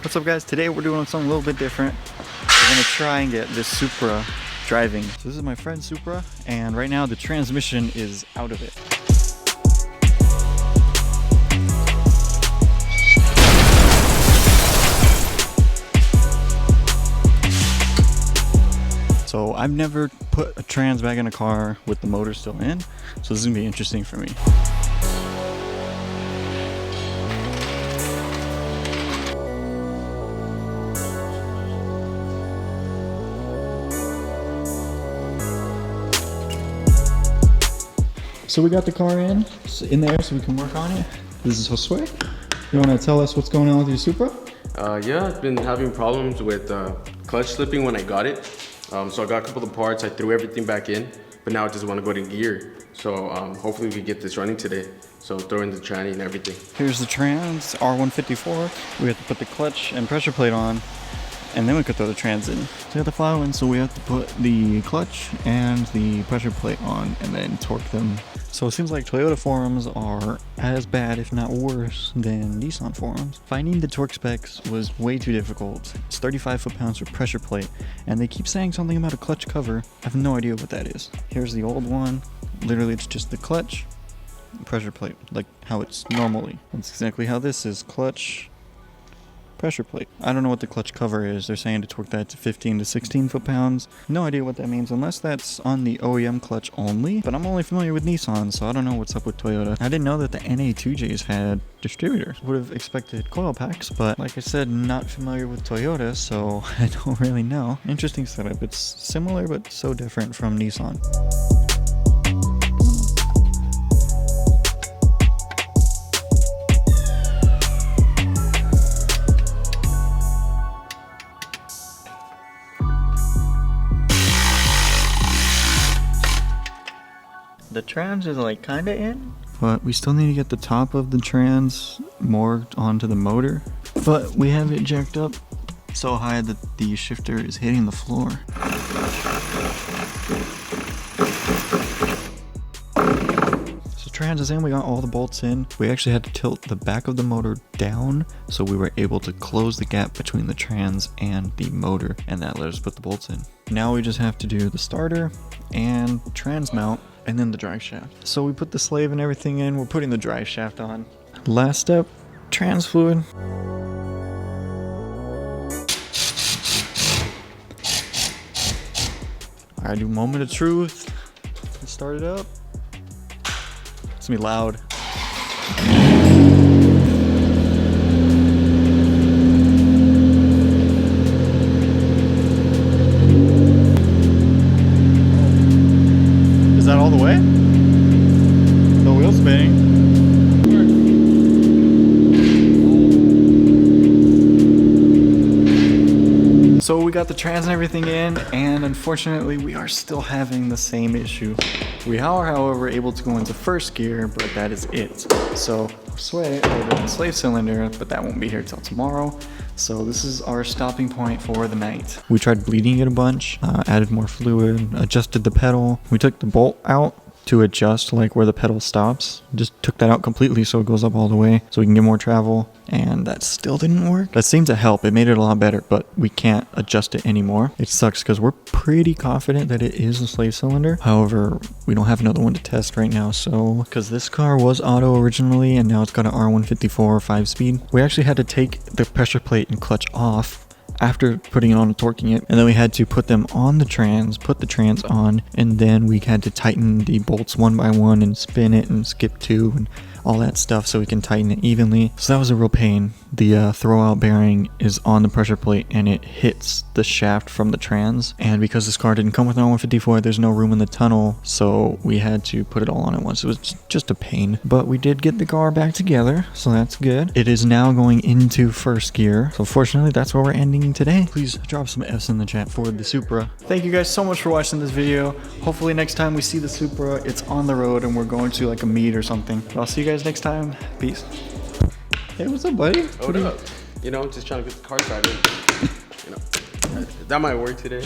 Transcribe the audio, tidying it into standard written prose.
What's up guys? Today we're doing something a little bit different. We're gonna try and get this Supra driving. So this is my friend Supra, and right now the transmission is out of it. So I've never put a trans back in a car with the motor still in, so this is gonna be interesting for me. So we got the car in there so we can work on it. This is Josue. You want to tell us what's going on with your Supra? Yeah, I've been having problems with clutch slipping when I got it. So I got a couple of parts, I threw everything back in, but now I just want to go to gear. So hopefully we can get this running today. So throw in the tranny and everything. Here's the trans, R154. We have to put the clutch and pressure plate on, and then we could throw the trans in. So we have to file in, so we have to put the clutch and the pressure plate on and then torque them. So it seems like Toyota forums are as bad, if not worse, than Nissan forums. Finding the torque specs was way too difficult. It's 35 foot-pounds for pressure plate, and they keep saying something about a clutch cover. I have no idea what that is. Here's the old one. Literally, it's just the clutch, pressure plate, like how it's normally. That's exactly how this is, clutch, pressure plate. I don't know what the clutch cover is. They're saying to torque that to 15 to 16 foot-pounds. No idea what that means unless that's on the OEM clutch only, but I'm only familiar with Nissan, so I don't know what's up with Toyota. I didn't know that the NA2Js had distributors. Would have expected coil packs, but like I said, not familiar with Toyota, so I don't really know. Interesting setup. It's similar but so different from Nissan. The trans is like kinda in, but we still need to get the top of the trans more onto the motor. But we have it jacked up so high that the shifter is hitting the floor. So trans is in, we got all the bolts in. We actually had to tilt the back of the motor down so we were able to close the gap between the trans and the motor, and that let us put the bolts in. Now we just have to do the starter and trans mount, and then the drive shaft. So we put the slave and everything in, we're putting the drive shaft on. Last step, trans fluid. I do moment of truth. Let's start it up. It's gonna be loud. Is that all the way? The wheel spinning. So we got the trans and everything in, and unfortunately we are still having the same issue. We are, however, able to go into first gear, but that is it. So sway over the slave cylinder, but that won't be here till tomorrow. So this is our stopping point for the night. We tried bleeding it a bunch, added more fluid, adjusted the pedal. We took the bolt out to adjust like where the pedal stops. Just took that out completely so it goes up all the way so we can get more travel, and that still didn't work. That seemed to help. It made it a lot better, but we can't adjust it anymore. It sucks because we're pretty confident that it is a slave cylinder. However, we don't have another one to test right now, so because this car was auto originally and now it's got an R154 5-speed, we actually had to take the pressure plate and clutch off after putting it on and torquing it, and then we had to put them on the trans, put the trans on, and then we had to tighten the bolts one by one and spin it and skip two and all that stuff so we can tighten it evenly. So that was a real pain. The throwout bearing is on the pressure plate and it hits the shaft from the trans, and because this car didn't come with an R154, there's no room in the tunnel, so we had to put it all on at once. It was just a pain, but we did get the car back together, so that's good. It is now going into first gear, so fortunately that's where we're ending today. Please drop some F's in the chat for the Supra. Thank you guys so much for watching this video. Hopefully next time we see the Supra, it's on the road and we're going to like a meet or something. But I'll see you guys next time. Peace. Hey, what's up, buddy? What up? You know, just trying to get the car started. You know, that might work today.